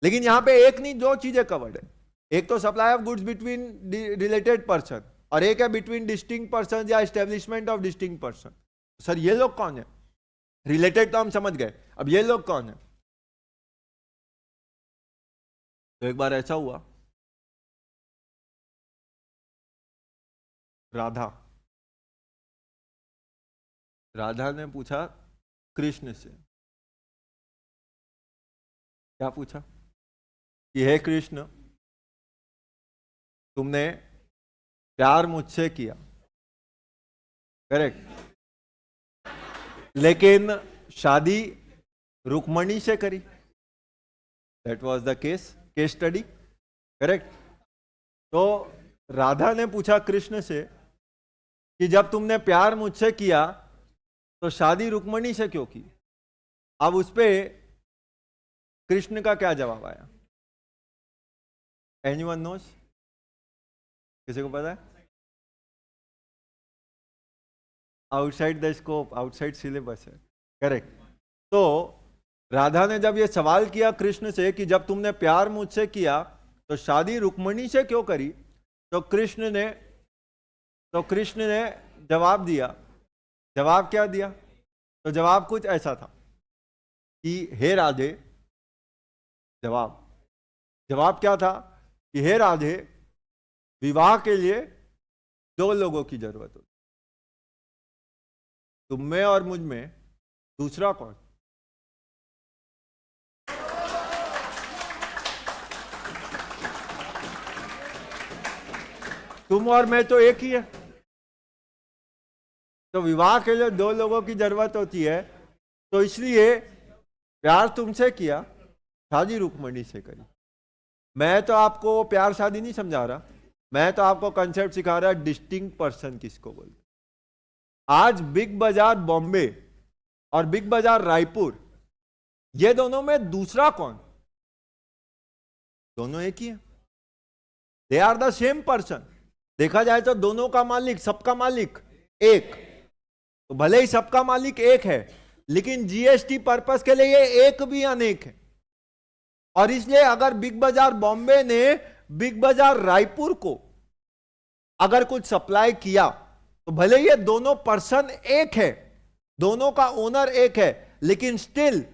लेकिन यहां पे एक नहीं, दो चीजें कवर्ड है। एक तो supply of goods between related person, और एक है बिटवीन डिस्टिंक्ट पर्सन या establishment of distinct person. Sir ये लोग कौन है? रिलेटेड तो हम समझ गए, अब ये लोग कौन है? तो एक बार ऐसा हुआ, राधा ने पूछा कृष्ण से, क्या पूछा कि हे कृष्ण, तुमने प्यार मुझसे किया, करेक्ट, लेकिन शादी रुक्मणी से करी। That was the case study, correct. तो राधा ने पूछा कृष्ण से कि जब तुमने प्यार मुझसे किया तो शादी रुक्मणी से क्यों की? अब उस पे कृष्ण का क्या जवाब आया? Anyone nose? किसी को पता है? Outside the scope, outside syllabus है, करेक्ट। तो राधा ने जब ये सवाल किया कृष्ण से कि जब तुमने प्यार मुझसे किया तो शादी रुक्मणी से क्यों करी, तो कृष्ण ने जवाब दिया। जवाब क्या दिया? तो जवाब कुछ ऐसा था कि हे राधे, जवाब क्या था कि हे राधे, विवाह के लिए दो लोगों की जरूरत होती, तुम में और मुझ में, दूसरा कौन? तुम और मैं तो एक ही है, तो विवाह के लिए दो लोगों की जरूरत होती है, तो इसलिए प्यार तुमसे किया, शादी रुक्मणी से करी। मैं तो आपको प्यार शादी नहीं समझा रहा, मैं तो आपको कंसेप्ट सिखा रहा डिस्टिंक्ट पर्सन किसको बोलते। आज बिग बाजार बॉम्बे और बिग बाजार रायपुर, ये दोनों में दूसरा कौन? दोनों एक ही है, they are the same person. देखा जाए तो दोनों का मालिक, सबका मालिक एक, तो भले ही सबका मालिक एक है, लेकिन जीएसटी पर्पस के लिए ये एक भी अनेक है। और इसलिए अगर बिग बाजार बॉम्बे ने बिग बाजार रायपुर को अगर कुछ सप्लाई किया, तो भले ये दोनों पर्सन एक है, दोनों का ओनर एक है, लेकिन still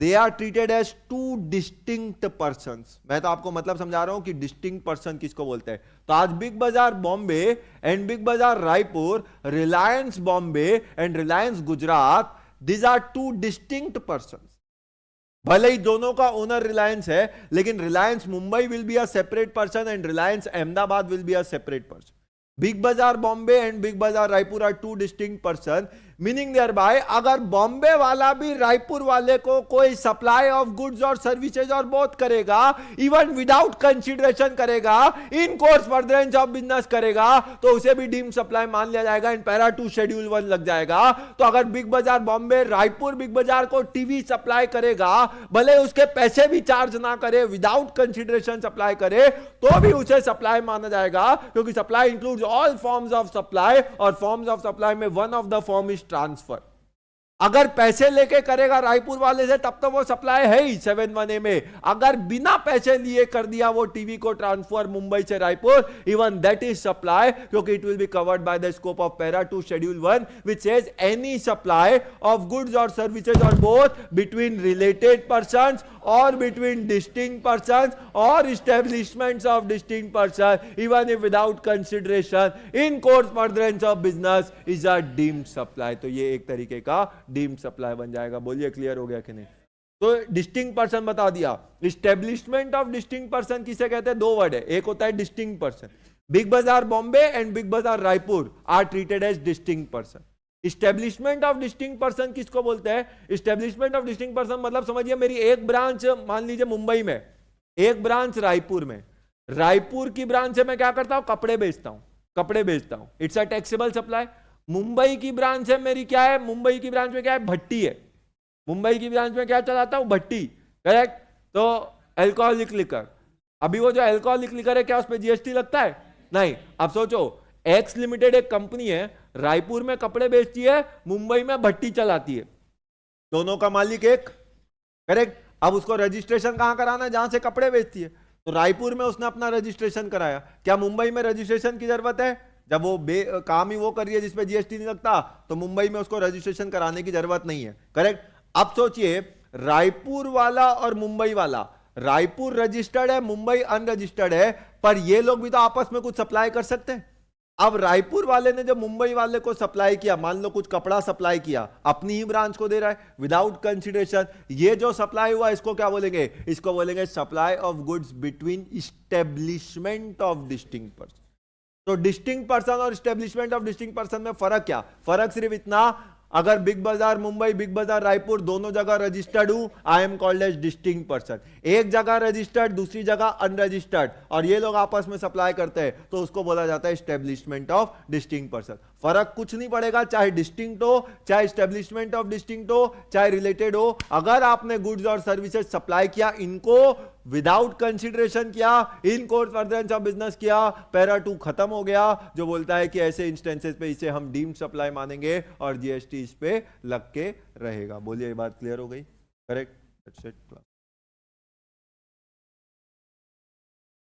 they are treated as two distinct persons. मैं तो आपको मतलब समझा रहा हूं कि डिस्टिंक्ट पर्सन किसको बोलते हैं। तो आज big Bazaar Bombay and Big Bazaar Raipur, Reliance Bombay and Reliance Gujarat, these are two distinct persons. भले ही दोनों का ओनर रिलायंस है, लेकिन Reliance Mumbai will be a separate person and Reliance Ahmedabad will be a separate person. Big Bazaar Bombay and Big Bazaar Raipur are two distinct person, meaning thereby अगर बॉम्बे वाला भी रायपुर वाले को कोई सप्लाई ऑफ गुड्स और सर्विसेज और बोथ करेगा, इवन विदाउट कंसीडरेशन करेगा, इन कोर्स फर्दरेंस ऑफ बिजनेस करेगा, तो उसे भी डीम सप्लाई मान लिया जाएगा, इन पैरा 2 शेड्यूल 1 लग जाएगा। तो अगर बिग बाजार बॉम्बे रायपुर बिग बाजार को टीवी सप्लाई करेगा, भले उसके पैसे भी चार्ज ना करे, विदाउट कंसीडरेशन सप्लाई करे, तो भी उसे सप्लाई माना जाएगा, क्योंकि supply includes all forms of supply, और फॉर्म्स ऑफ सप्लाई में one of the form is transfer. अगर पैसे लेके करेगा रायपुर वाले से, तब तो वो सप्लाई है ही 7(1) में। अगर बिना पैसे लिए कर दिया वो टीवी को ट्रांसफर मुंबई से Raipur, even that is supply, क्योंकि it will be covered by the scope of para 2 schedule 1 which says any supply of goods और सर्विसेज और बोथ बिटवीन रिलेटेड पर्सन्स और between distinct persons or establishments of distinct persons, even if without consideration, in course furtherance of business, is a deemed supply। तो ये एक तरीके का deemed supply बन जाएगा। बोलिए क्लियर हो गया कि नहीं? तो डिस्टिंक्ट पर्सन बता दिया। इस्टेब्लिशमेंट ऑफ डिस्टिंक्ट पर्सन किसे कहते हैं? दो वर्ड है, एक होता है distinct person. Big Bazaar Bombay and Big Bazaar Raipur are treated as distinct person. Establishment of distinct person किसको बोलते हैं? इस्टेब्लिशमेंट ऑफ डिस्टिंक्ट पर्सन मतलब समझिए, मेरी एक ब्रांच मान लीजिए मुंबई में, एक ब्रांच रायपुर में। रायपुर की ब्रांच से मैं क्या करता हूं? कपड़े बेचता हूं, it's a taxable supply. Mumbai की ब्रांच है मेरी, क्या है? मुंबई की ब्रांच में क्या है? भट्टी है। मुंबई की ब्रांच में क्या चलाता हूं? भट्टी, करेक्ट। तो अल्कोहलिक लिकर, अभी वो जो अल्कोहलिक लिकर है, क्या उस पर जीएसटी लगता है? नहीं। अब सोचो, एक्स लिमिटेड एक कंपनी है, रायपुर में कपड़े बेचती है, मुंबई में भट्टी चलाती है, दोनों का मालिक एक, करेक्ट। अब उसको रजिस्ट्रेशन कहां कराना है? जहां से कपड़े बेचती है। तो रायपुर में उसने अपना रजिस्ट्रेशन कराया। क्या मुंबई में रजिस्ट्रेशन की जरूरत है? जब वो काम ही वो कर रही है जिसपे जीएसटी नहीं लगता, तो मुंबई में उसको रजिस्ट्रेशन कराने की जरूरत नहीं है। करेक्ट। अब सोचिए, रायपुर वाला और मुंबई वाला, रायपुर रजिस्टर्ड है, मुंबई अनरजिस्टर्ड है, पर ये लोग भी तो आपस में कुछ सप्लाई कर सकते हैं। अब रायपुर वाले ने जब मुंबई वाले को सप्लाई किया, मान लो कुछ कपड़ा सप्लाई किया, अपनी ही ब्रांच को दे रहा है विदाउट कंसिडरेशन, ये जो सप्लाई हुआ इसको क्या बोलेंगे? इसको बोलेंगे supply of goods between establishment of distinct person. तो डिस्टिंक्ट पर्सन और इस्टेब्लिशमेंट ऑफ डिस्टिंक्ट पर्सन में फर्क क्या? फर्क सिर्फ इतना, अगर बिग बाजार मुंबई, बिग बाजार रायपुर दोनों जगह रजिस्टर्ड हूं, I am called as distinct person. एक जगह रजिस्टर्ड, दूसरी जगह अनरजिस्टर्ड, और ये लोग आपस में सप्लाई करते हैं, तो उसको बोला जाता है एस्टेब्लिशमेंट ऑफ डिस्टिंक्ट पर्सन। फर्क कुछ नहीं पड़ेगा, चाहे डिस्टिंक्ट हो, चाहे एस्टेब्लिशमेंट ऑफ डिस्टिंक्ट हो, चाहे रिलेटेड हो। अगर आपने गुड्स और सर्विसेज सप्लाई किया, इनको विदाउट कंसिडरेशन किया, इन कोर्स फर्दरेंस ऑफ बिजनेस किया, पैरा 2 खत्म हो गया, जो बोलता है कि ऐसे इंस्टेंसेस पे इसे हम डीम्ड सप्लाई मानेंगे और जीएसटी इस पे लग के रहेगा। बोलिए, ये बात क्लियर हो गई? करेक्ट।